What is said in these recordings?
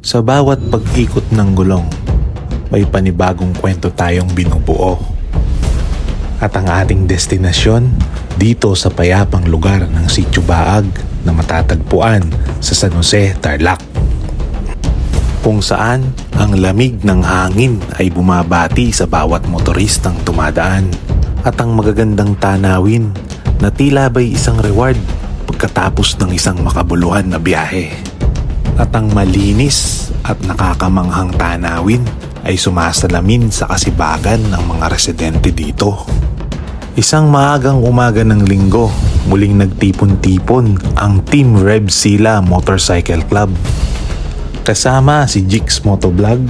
Sa bawat pag-ikot ng gulong, may panibagong kwento tayong binubuo. At ang ating destinasyon dito sa payapang lugar ng Sitio Baag na matatagpuan sa San Jose, Tarlac. Kung saan ang lamig ng hangin ay bumabati sa bawat motoristang tumadaan at ang magagandang tanawin na tila ba'y isang reward pagkatapos ng isang makabuluhan na biyahe. At ang malinis at nakakamanghang tanawin ay sumasalamin sa kasibagan ng mga residente dito. Isang maagang umaga ng linggo, muling nagtipon-tipon ang Team Revzilla Motorcycle Club. Kasama si Jix Motovlog,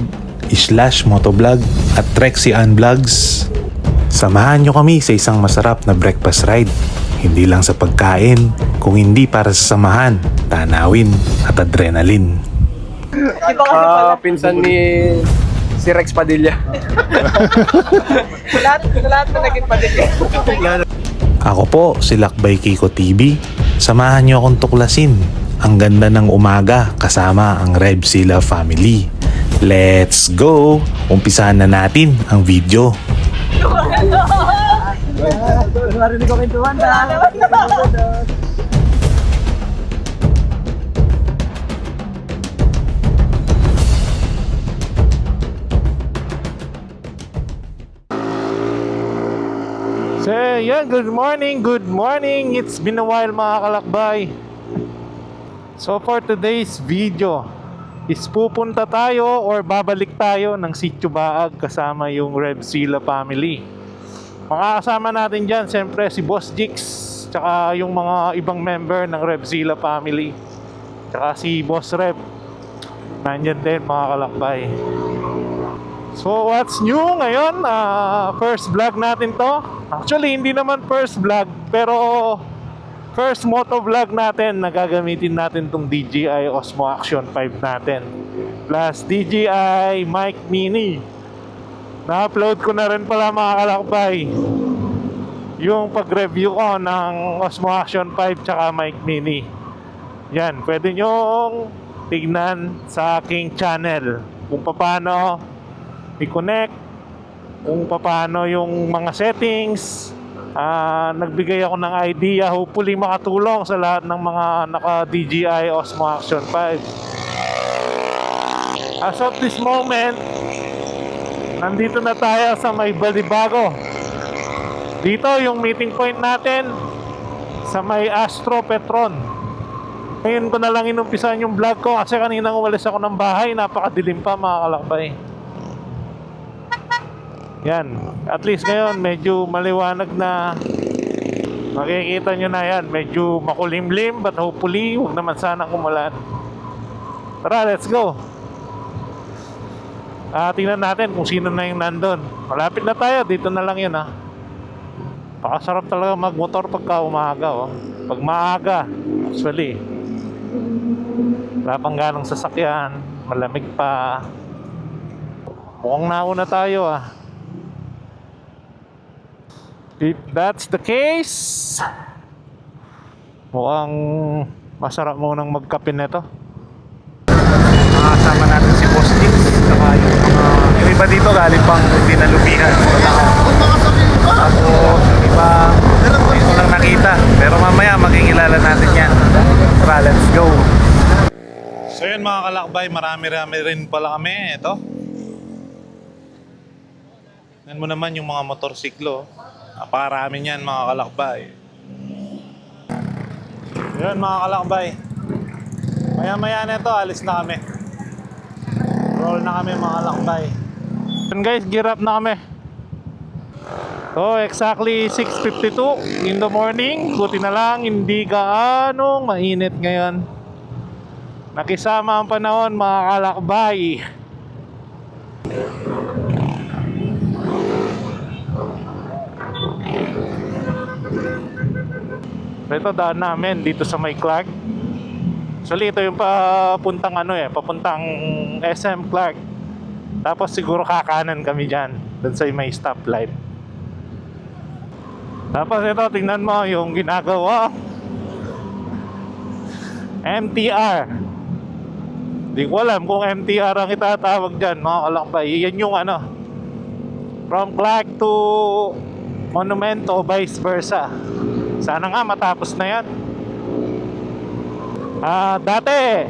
Slash Motovlog at Trexie Ann Vlogs. Samahan nyo kami sa isang masarap na breakfast ride. Hindi lang sa pagkain, kung hindi para sa samahan, tanawin at adrenaline. Pinsan ni si Rex Padilla. lahat na naging Padilla. Ako po si Lakbay Kiko TV. Samahan nyo akong tuklasin ang ganda ng umaga kasama ang Revzilla family. Let's go! Umpisahan na natin ang video. Narinig ko kintuan. So yan, good morning. It's been a while mga kalakbay. So for today's video is pupunta tayo or babalik tayo ng Sitio Baag kasama yung Revzilla family. Makakasama natin dyan siyempre si Boss Jix, tsaka yung mga ibang member ng Revzilla family, tsaka si Boss Rev. Nandyan din mga kalakbay. So what's new ngayon? First vlog natin to. Actually hindi naman first vlog, pero first motovlog natin na gagamitin natin tong DJI Osmo Action 5 natin plus DJI Mic Mini. Na-upload ko na rin pala mga kalakbay yung pag-review ko ng Osmo Action 5 tsaka Mic Mini. Yan, pwede nyong tignan sa aking channel kung paano i-connect, kung paano yung mga settings. Nagbigay ako ng idea, hopefully makatulong sa lahat ng mga naka-DJI Osmo Action 5. As of this moment, nandito na tayo sa may Balibago. Dito yung meeting point natin sa may Astro Petron. Ngayon ko na lang inumpisan yung vlog ko kasi kanina umalis ako ng bahay, napakadilim pa mga kalakbay. Yan, at least ngayon medyo maliwanag na. Makikita nyo na yan, medyo makulimlim, but hopefully huwag naman sana umulan. Tara, let's go. Tingnan natin kung sino na yung nandun. Malapit na tayo, dito na lang yun ha. Pakasarap talaga magmotor pagka umaga Pag maaga, actually wala pang ganong sasakyan, malamig pa. Mukhang nauna tayo If that's the case, mukhang masarap munang magkape nito. Kasama natin si Boss Jix, saka yung iba dito galing pang dinalupihan. Tapos yung iba dito lang nakita, pero mamaya makikilala natin yan. Tara, let's go. So yun mga kalakbay, marami-rami rin pala kami. Ito, yan mo naman yung mga motorsiklo. Napakarami niyan mga kalakbay. Yan mga kalakbay, maya-maya na ito, alis na kami. Roll na kami mga kalakbay. Yan guys, gear up na kami. So exactly 6:52 in the morning. Buti na lang hindi gaanong mainit ngayon. Nakisama ang panahon mga kalakbay. Ito daan namin dito sa may Clark. Actually ito yung papuntang papuntang SM Clark. Tapos siguro kakanan kami dyan, doon sa may stoplight. Tapos ito, tingnan mo yung ginagawa MTR. Di ko alam kung MTR ang itatawag dyan, mga kalakbay. Yan yung ano, from Clark to Monumento, vice versa. Sana nga matapos na yan. Dati,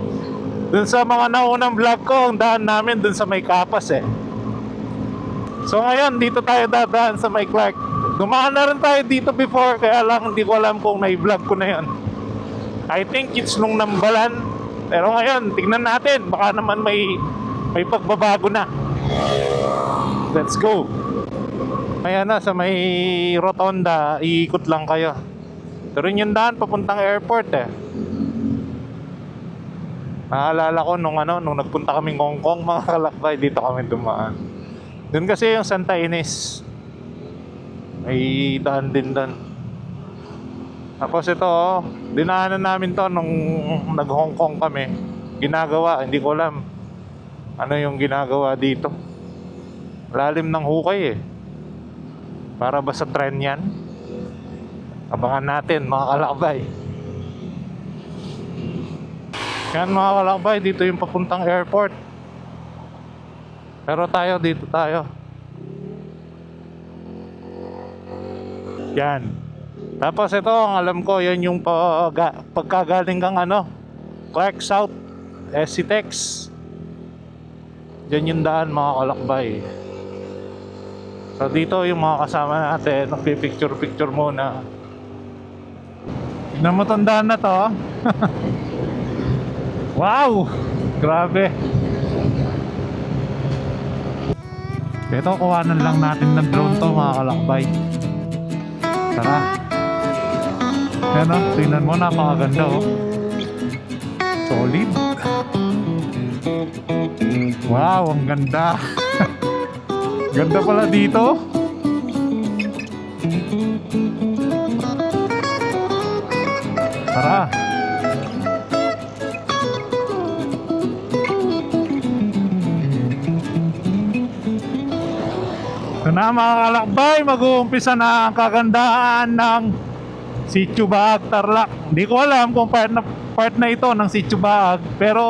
dun sa mga naunang vlog ko, ang daan namin dun sa may Kapas eh. So ngayon, dito tayo dadaan sa may Clark. Dumaan na rin tayo dito before, kaya lang hindi ko alam kung na-vlog ko na yun. I think it's nung Nambalan. Pero ngayon, tignan natin. Baka naman may pagbabago na. Let's go. Ayan na, sa may rotonda, iikot lang kayo. Pero yung daan papuntang airport eh. Naalala ko nung nagpunta kaming Hong Kong, mga kalakbay, dito kami dumaan. Doon kasi yung Santa Ines. May daan din doon. Tapos ito, dinaanan namin to nung nag-Hong Kong kami. Ginagawa, hindi ko alam ano yung ginagawa dito. Lalim ng hukay eh. Para ba sa tren yan? Abangan natin, mga kalakbay. Yan, mga kalakbay, dito yung papuntang airport. Pero tayo, dito tayo. Yan. Tapos ito, ang alam ko, yan yung pagkagaling kang Clark South, SCTEX. Diyan yung daan, mga kalakbay. So dito yung mga kasama natin, nagpipicture-picture muna. Tignan mo tong daan na to. Wow! Grabe. Ito, kuhanan lang natin ng drone to, mga kalakbay. Tara. Yan o, tingnan mo, napakaganda oh. Solid. Wow, ang ganda. Ganda pala dito. Tara. Ito na, mga kalakbay, mag-uumpisa na ang kagandahan ng Sitio Baag, Tarlac. Hindi ko alam kung part na ito ng Sitio Baag, pero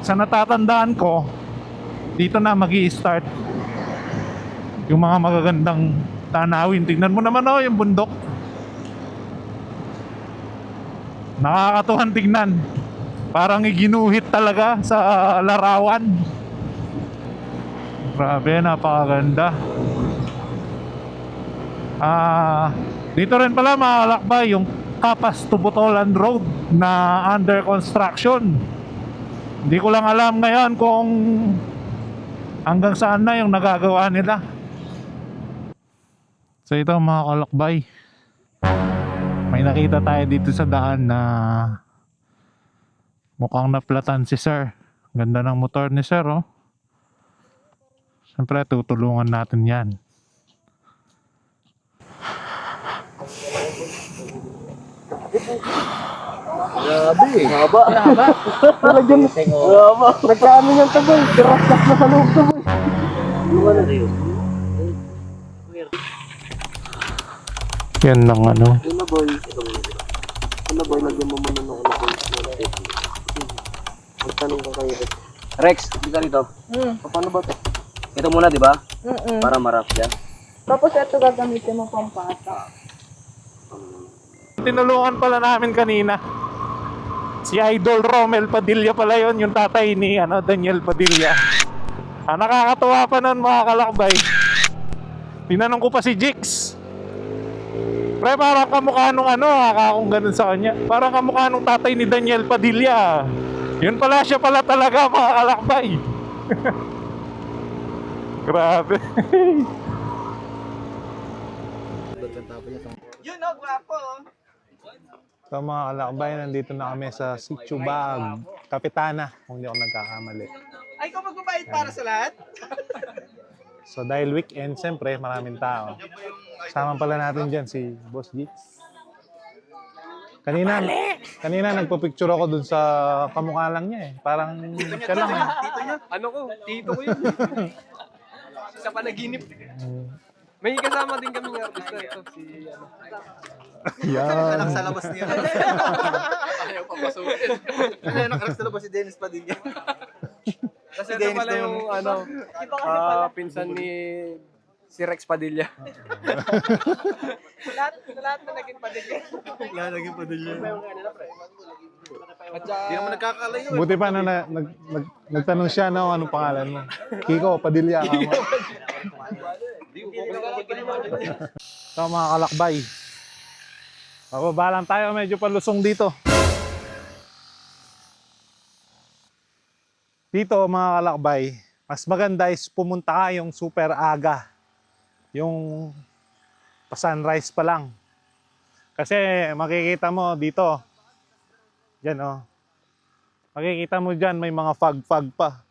sa natatandaan ko, dito na magi-start yung mga magagandang tanawin. Tingnan mo naman yung bundok. Nakakatuhan tignan. Parang iginuhit talaga sa larawan. Grabe, napakaganda. Dito rin pala, mga kalakbay, yung Kapas to Botolan Road na under construction. Hindi ko lang alam ngayon kung hanggang saan na yung nagagawa nila. So ito, mga kalakbay, may nakita tayo dito sa daan na mukhang naplatan si sir. Ganda ng motor ni sir oh. Siyempre tutulungan natin yan. Grabe. Haba. Talagang haba. Nagkaano niyang taboy. Tirasak na sa loob taboy. Ano na yun? Yan lang ano. Ano boy? Ano boy? Lagyan mo muna ng ano boy. Magtanong ka kayo. Rex, hindi ka rito. Paano ba ito? Ito muna, di ba? Para marap siya. Tapos ito gagamitin mo pang pata. Tinulungan pala namin kanina. Si Idol Romel Padilla pala yon, yung tatay ni Daniel Padilla. Nakakatuwa pa nun, mga kalakbay. Tinanong ko pa si Jix. Pre, parang kamukha nung kung ganun sa kanya. Parang kamukha nung tatay ni Daniel Padilla. Yun pala, siya pala talaga, mga kalakbay. Grabe. Yun o, gwapo. So mga kalakbay, nandito na kami sa Sitio Baag, Kapitana, kung hindi ako nagkakamali. Ay, ikaw magbabayad para sa lahat? So dahil weekend, siyempre maraming tao. Sama pala natin dyan si Boss G. Kanina nagpo-picture ako dun sa kamukha lang niya eh. Parang siya lang eh. Tito niya? Ano ko? Tito ko yun. Sa panaginip. May kasama din kaming artista ito, si ano. Yan. Anak sa labas niya. Ayaw papasukin. Ano anak sa labas si Dennis Padilla. Kasi Si ito Dennis pala daw yung ano, pinsan ni si Rex Padilla. Lahat na naging Padilla. Lalagyan Padilla. At saka, Hindi naman nagkakalayo. Buti pa na, nagtanong siya no, anong pangalan mo? Kiko, Padilla ka mo. So mga kalakbay, bababa lang tayo, medyo palusong dito. Dito mga kalakbay, mas maganda is pumunta ka yung super aga. Yung pa-sunrise pa lang. Kasi makikita mo dito, dyan oh. Makikita mo dyan may mga fog-fog pa.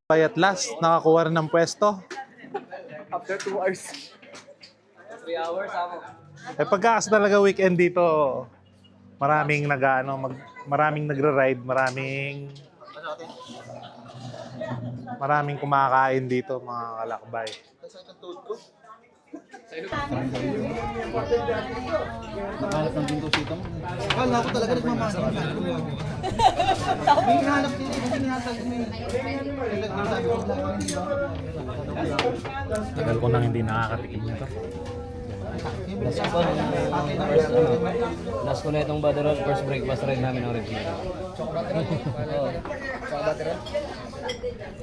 By at last, nakakuha rin ng pwesto. after 2 hours. 3 hours ako. Eh pagkakas talaga weekend dito, maraming maraming nagra-ride, maraming kumakain dito mga kalakbay. Akala ko talaga nagmamasa. May hinahanap din. Tagal ko nang hindi nakakatikim nito. Last ko na itong Baderol, first breakfast ride namin original.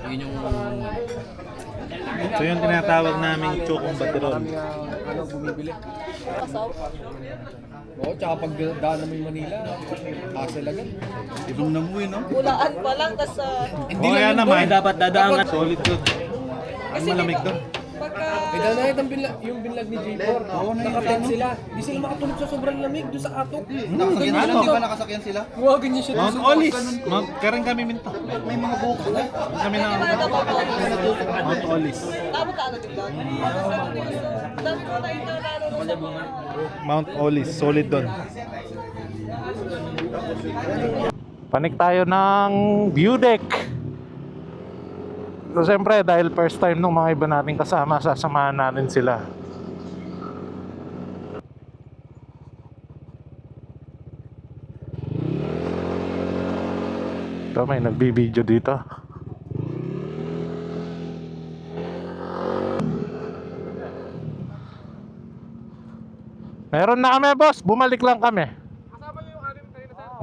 Yun yung So yung tinatawag naming chokong baterol. Ano, bumibili. Oo, tsaka pag daan namin Manila, hassle agad. Ibang namuwi, no? Bulaan pa lang, tas O kaya naman, dapat dadaan solid doon. Ang malamig doon. pagka... Eh, dahil yung binlag ni J4, nakatent sila. Di sila makatulog sa sobrang lamig doon sa atok. Nakasakyan sila, di ba nakasakyan sila? Wow, ganyan siya. Mount Olis. Karen kami minto. May mga buko na. Kami na Mount Olis. Tama ka ano din doon? Dami ko na ito na Mount Olis, solid doon. Panik tayo ng view deck. So siyempre dahil first time nung mga iba nating kasama, sasamahan natin sila. Ito may nagbibideo dito. Meron na kami boss, bumalik lang kami. Kasama niyo yung anim kayo na sa?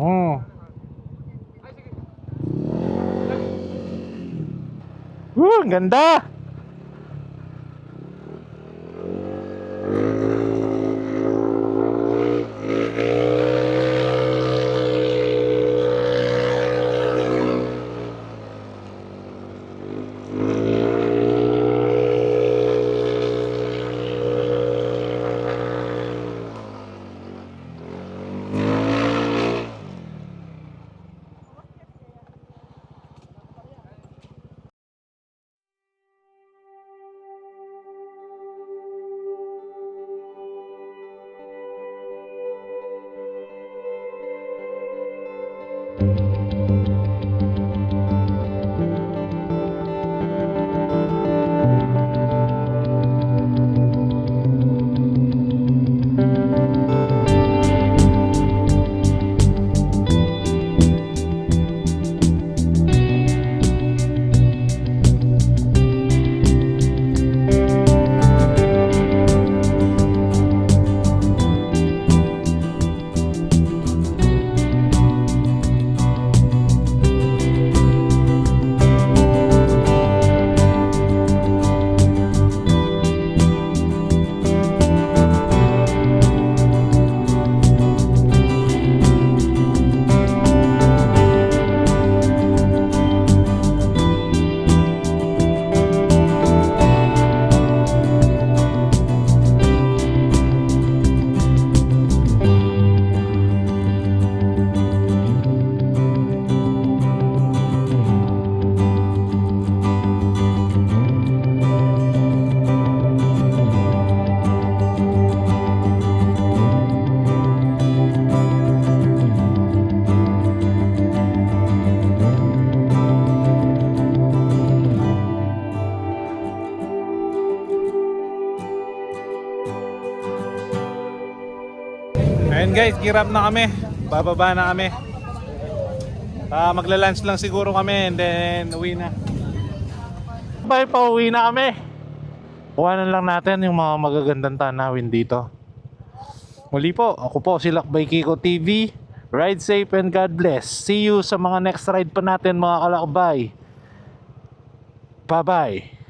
Ang ganda! Ayun guys, gear up na kami. Bababa na kami. Magla-lunch lang siguro kami and then uwi na. Bye, pauwi na kami. Kuhanan lang natin yung mga magagandang tanawin dito. Muli po, ako po si Lakbay Kiko TV. Ride safe and God bless. See you sa mga next ride pa natin mga kalakbay. Bye-bye.